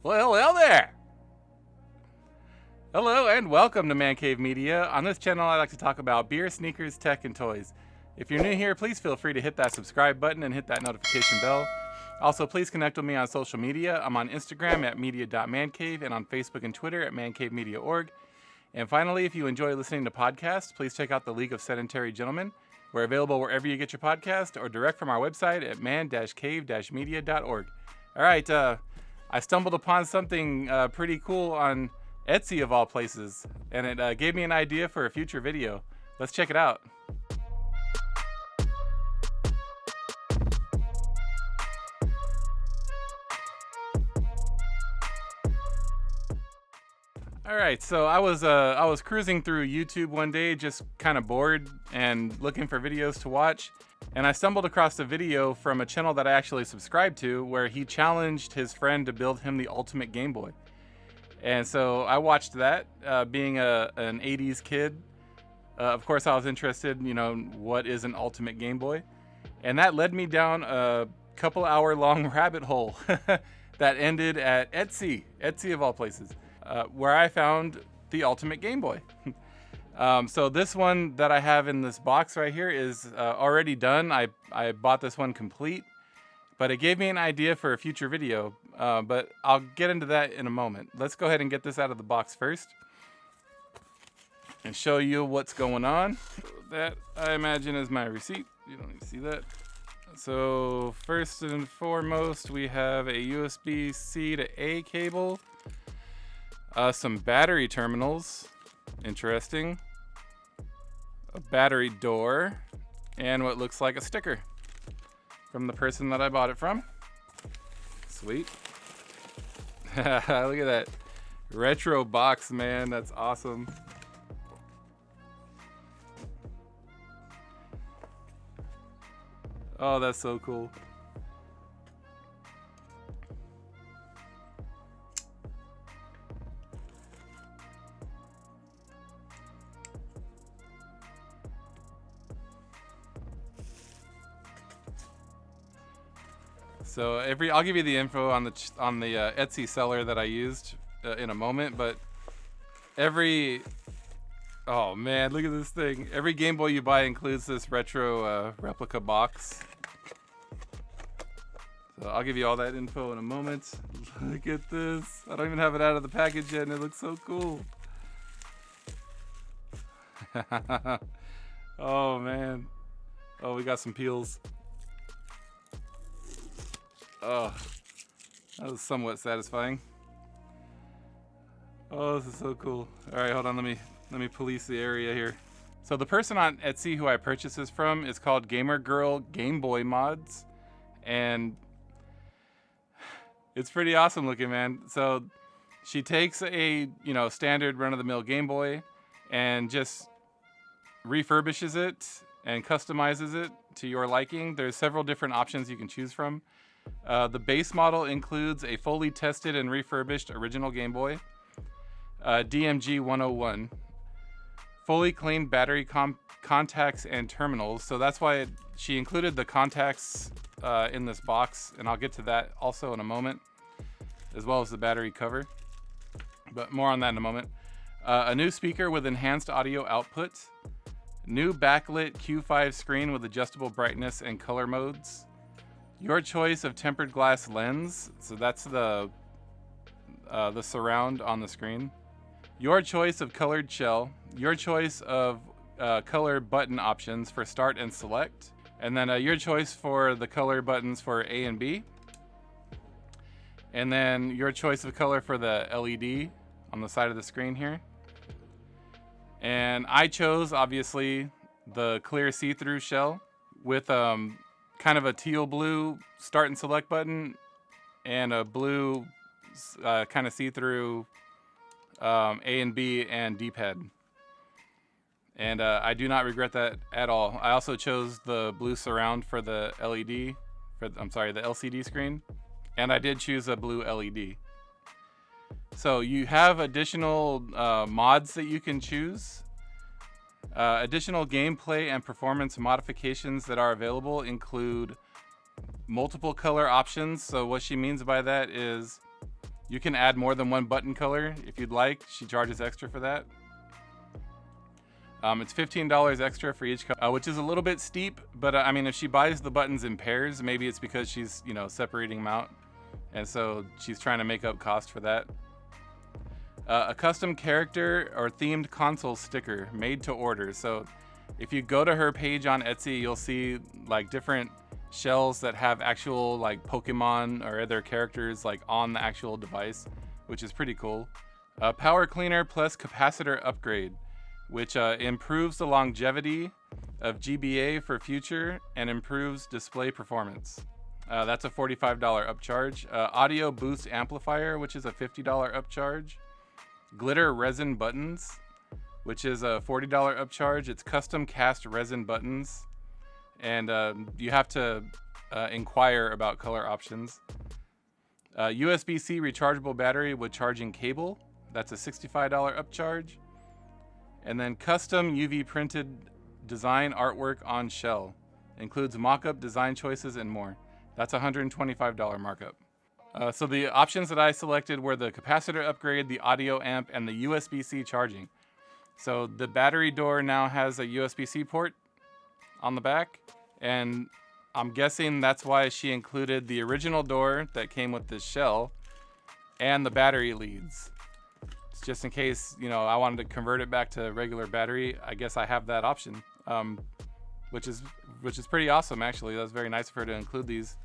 Well, hello there! Hello and welcome to Man Cave Media. On this channel, I like to talk about beer, sneakers, tech, and toys. If you're new here, please feel free to hit that subscribe button and hit that notification bell. Also, please connect with me on social media. I'm on Instagram at media.mancave and on Facebook and Twitter at mancavemedia.org. And finally, if you enjoy listening to podcasts, please check out the League of Sedentary Gentlemen. We're available wherever you get your podcast or direct from our website at man-cave-media.org. All right, I stumbled upon something pretty cool on Etsy of all places, and it gave me an idea for a future video. Let's check it out. All right, so I was cruising through YouTube one day, just kind of bored and looking for videos to watch, and I stumbled across a video from a channel that I actually subscribe to, where he challenged his friend to build him the ultimate Game Boy. And so I watched that. Being an 80s kid, of course I was interested, what is an ultimate Game Boy? And that led me down a couple hour long rabbit hole that ended at Etsy of all places, where I found the ultimate Game Boy. So this one that I have in this box right here is already done. I bought this one complete, but it gave me an idea for a future video. But I'll get into that in a moment. Let's go ahead and get this out of the box first and show you what's going on. That, I imagine, is my receipt. You don't need to see that. So first and foremost, we have a USB-C to A cable, some battery terminals, interesting, a battery door, and what looks like a sticker from the person that I bought it from. Sweet. Look at that retro box, man. That's awesome. Oh, that's so cool. So I'll give you the info on the Etsy seller that I used in a moment, but oh man, look at this thing. Every Game Boy you buy includes this retro replica box. So I'll give you all that info in a moment. Look at this. I don't even have it out of the package yet, and it looks so cool. Oh man. Oh, we got some peels. Oh, that was somewhat satisfying. Oh, this is so cool. All right, hold on. Let me police the area here. So the person on Etsy who I purchased this from is called Gamer Girl GameBoy Mods, and it's pretty awesome looking, man. So she takes a standard run-of-the-mill Game Boy and just refurbishes it and customizes it to your liking. There's several different options you can choose from. The base model includes a fully tested and refurbished original Game Boy, DMG 101, fully cleaned battery contacts and terminals. So that's why she included the contacts in this box, and I'll get to that also in a moment, as well as the battery cover, but more on that in a moment. A new speaker with enhanced audio output, new backlit Q5 screen with adjustable brightness and color modes, your choice of tempered glass lens, so that's the surround on the screen. Your choice of colored shell. Your choice of color button options for start and select. And then your choice for the color buttons for A and B. And then your choice of color for the LED on the side of the screen here. And I chose, obviously, the clear see-through shell with kind of a teal blue start and select button and a blue kind of see-through A and B and D-pad. And I do not regret that at all. I also chose the blue surround for the the LCD screen, and I did choose a blue LED. So you have additional mods that you can choose. Additional gameplay and performance modifications that are available include multiple color options. So what she means by that is You can add more than one button color if you'd like. She charges extra for that. It's $15 extra for each color, which is a little bit steep, but I mean, if she buys the buttons in pairs, maybe it's because she's, you know, separating them out. And so she's trying to make up cost for that. A custom character or themed console sticker made to order. So if you go to her page on Etsy, you'll see like different shells that have actual like Pokemon or other characters like on the actual device, which is pretty cool. Power cleaner plus capacitor upgrade, which improves the longevity of GBA for future and improves display performance. That's a $45 upcharge. Audio boost amplifier, which is a $50 upcharge. Glitter resin buttons, which is a $40 upcharge. It's custom cast resin buttons, and you have to inquire about color options. USB-C rechargeable battery with charging cable. That's a $65 upcharge. And then custom UV printed design artwork on shell. Includes mock-up design choices and more. That's a $125 markup. So the options that I selected were the capacitor upgrade, the audio amp, and the USB-C charging. So the battery door now has a USB-C port on the back, and I'm guessing that's why she included the original door that came with this shell and the battery leads. It's just in case, you know, I wanted to convert it back to regular battery. I guess I have that option, which is pretty awesome, actually. That's very nice of her to include these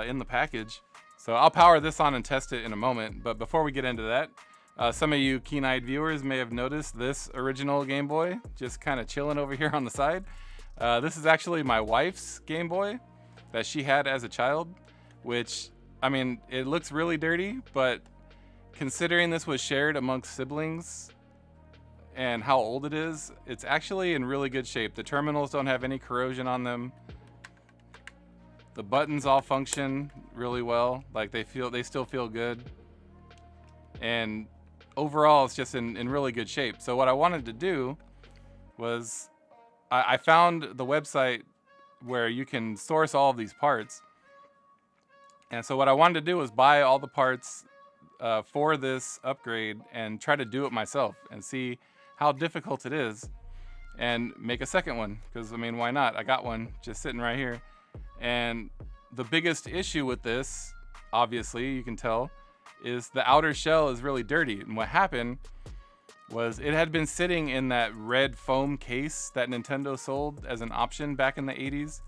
in the package. So I'll power this on and test it in a moment. But before we get into that, some of you keen-eyed viewers may have noticed this original Game Boy just kind of chilling over here on the side. This is actually my wife's Game Boy that she had as a child, which, I mean, it looks really dirty, but considering this was shared amongst siblings and how old it is, it's actually in really good shape. The terminals don't have any corrosion on them. The buttons all function really well. Like they still feel good. And overall, it's just in really good shape. So what I wanted to do was I found the website where you can source all of these parts. And so what I wanted to do was buy all the parts for this upgrade and try to do it myself and see how difficult it is and make a second one. Because, I mean, why not? I got one just sitting right here. And the biggest issue with this, obviously, you can tell, is the outer shell is really dirty. And what happened was it had been sitting in that red foam case that Nintendo sold as an option back in the 80s.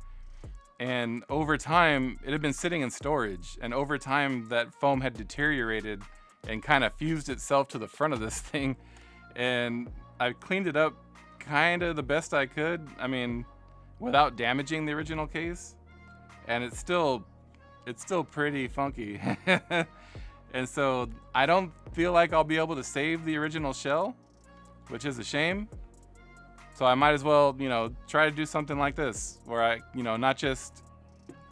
And over time, it had been sitting in storage. And over time, that foam had deteriorated and kind of fused itself to the front of this thing. And I cleaned it up kind of the best I could. I mean, without damaging the original case. And it's still pretty funky. And so I don't feel like I'll be able to save the original shell, which is a shame. So I might as well, you know, try to do something like this where I, you know, not just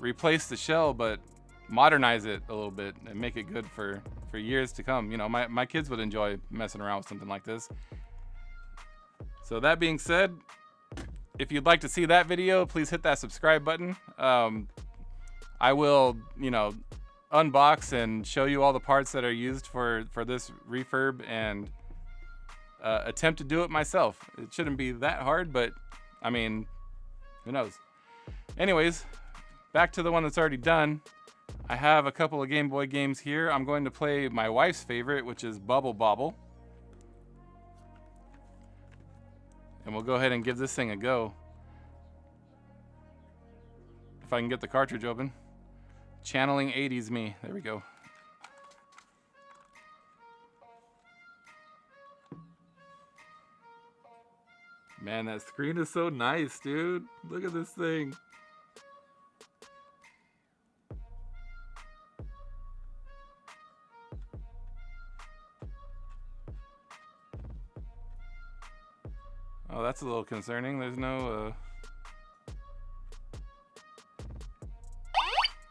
replace the shell, but modernize it a little bit and make it good for years to come. You know, my kids would enjoy messing around with something like this. So that being said, if you'd like to see that video, please hit that subscribe button. I will, you know, unbox and show you all the parts that are used for this refurb and attempt to do it myself. It shouldn't be that hard, but I mean, who knows? Anyways, back to the one that's already done. I have a couple of Game Boy games here. I'm going to play my wife's favorite, which is Bubble Bobble. And we'll go ahead and give this thing a go. If I can get the cartridge open. Channeling 80s me. There we go. Man, that screen is so nice, dude. Look at this thing. Oh, that's a little concerning. There's no,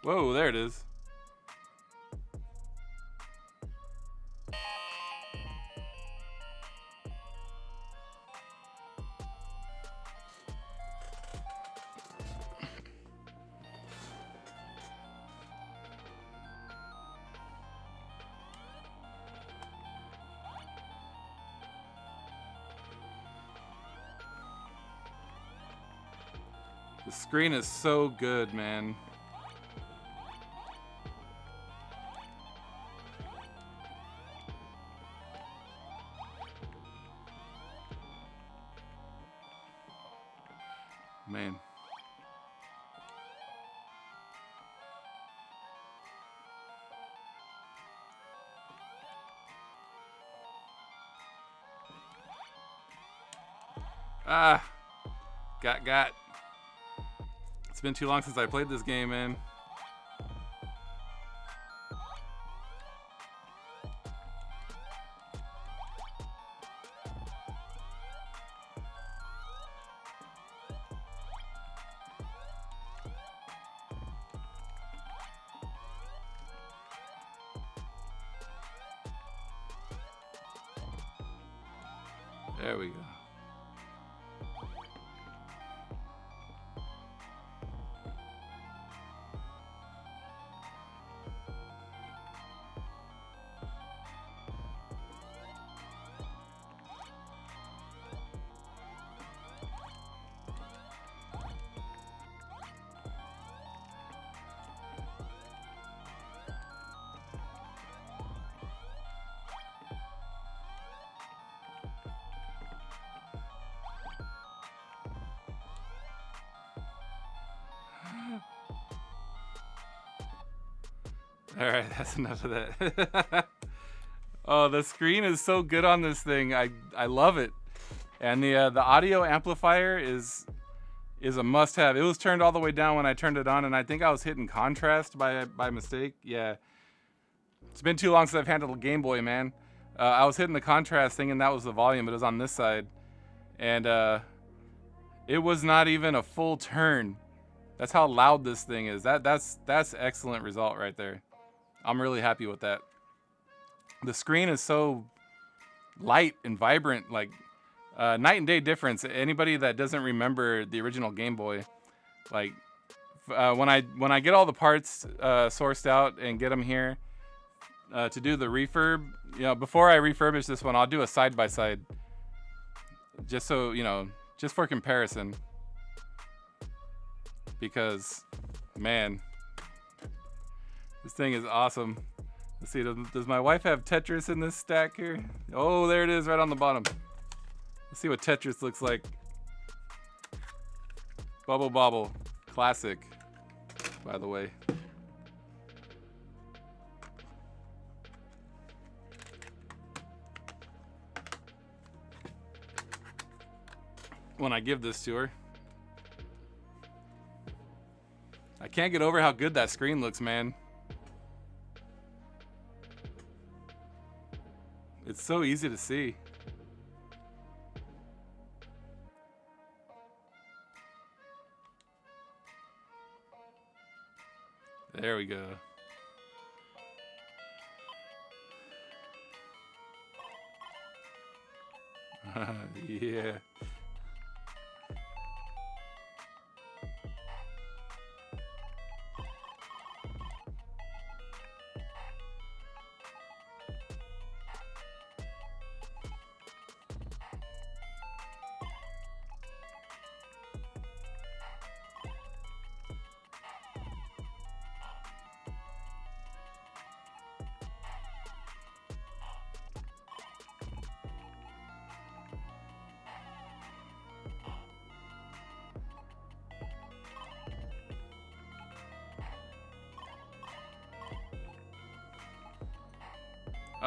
Whoa, there it is. The screen is so good, man. Man. Ah, got. It's been too long since I played this game, man. There we go. All right, that's enough of that. Oh, the screen is so good on this thing. I love it. And the audio amplifier is a must-have. It was turned all the way down when I turned it on, and I think I was hitting contrast by mistake. Yeah. It's been too long since I've handled a Game Boy, man. I was hitting the contrast thing, and that was the volume. It was on this side. And it was not even a full turn. That's how loud this thing is. That's excellent result right there. I'm really happy with that. The screen is so light and vibrant, like night and day difference. Anybody that doesn't remember the original Game Boy, like when I get all the parts sourced out and get them here to do the refurb, you know, before I refurbish this one, I'll do a side by side, just so you know, just for comparison. Because, man, this thing is awesome. Let's see, does my wife have Tetris in this stack here? Oh, there it is, right on the bottom. Let's see what Tetris looks like. Bubble Bobble, classic, by the way. When I give this to her. I can't get over how good that screen looks, man. It's so easy to see. There we go. Yeah.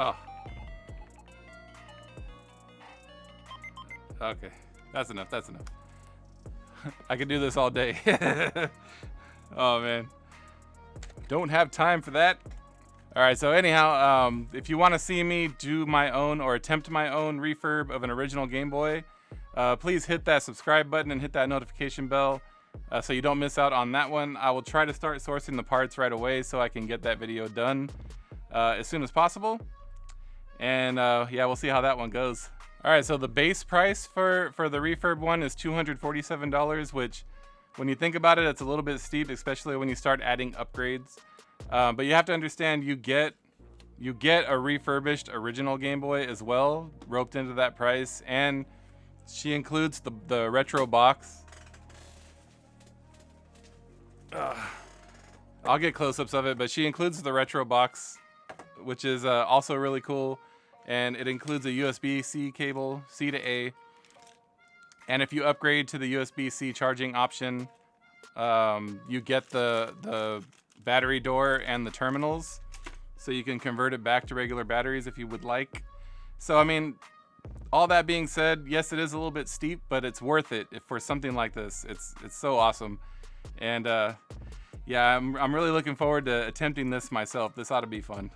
Oh. Okay. That's enough. That's enough. I could do this all day. Oh, man. Don't have time for that. All right. So anyhow, if you want to see me do my own or attempt my own refurb of an original Game Boy, please hit that subscribe button and hit that notification bell so you don't miss out on that one. I will try to start sourcing the parts right away so I can get that video done as soon as possible. And yeah, we'll see how that one goes. All right, so the base price for the refurb one is $247, which when you think about it, it's a little bit steep, especially when you start adding upgrades. But you have to understand you get a refurbished original Game Boy as well, roped into that price, and she includes the retro box. I'll get close-ups of it, but she includes the retro box, which is also really cool, and it includes a USB-C cable, C to A, and if you upgrade to the USB-C charging option, you get the battery door and the terminals, so you can convert it back to regular batteries if you would like. So I mean, all that being said, yes, it is a little bit steep, but it's worth it for something like this. It's so awesome, and yeah, I'm really looking forward to attempting this myself. This ought to be fun.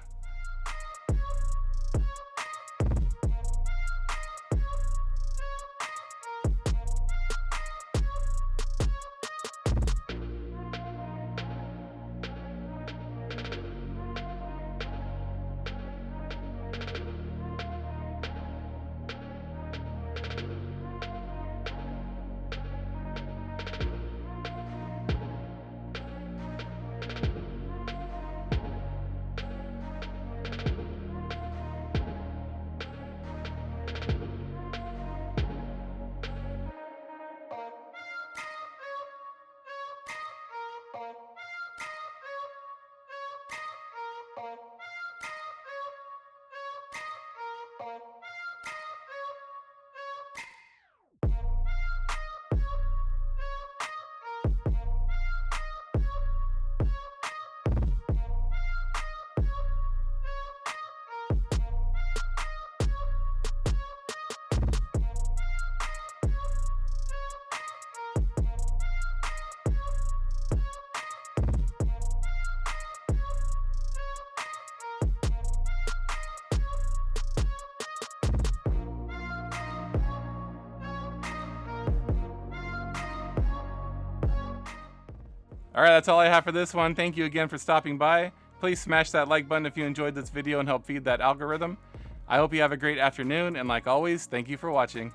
All right, that's all I have for this one. Thank you again for stopping by. Please smash that like button if you enjoyed this video and help feed that algorithm. I hope you have a great afternoon, and like always, thank you for watching.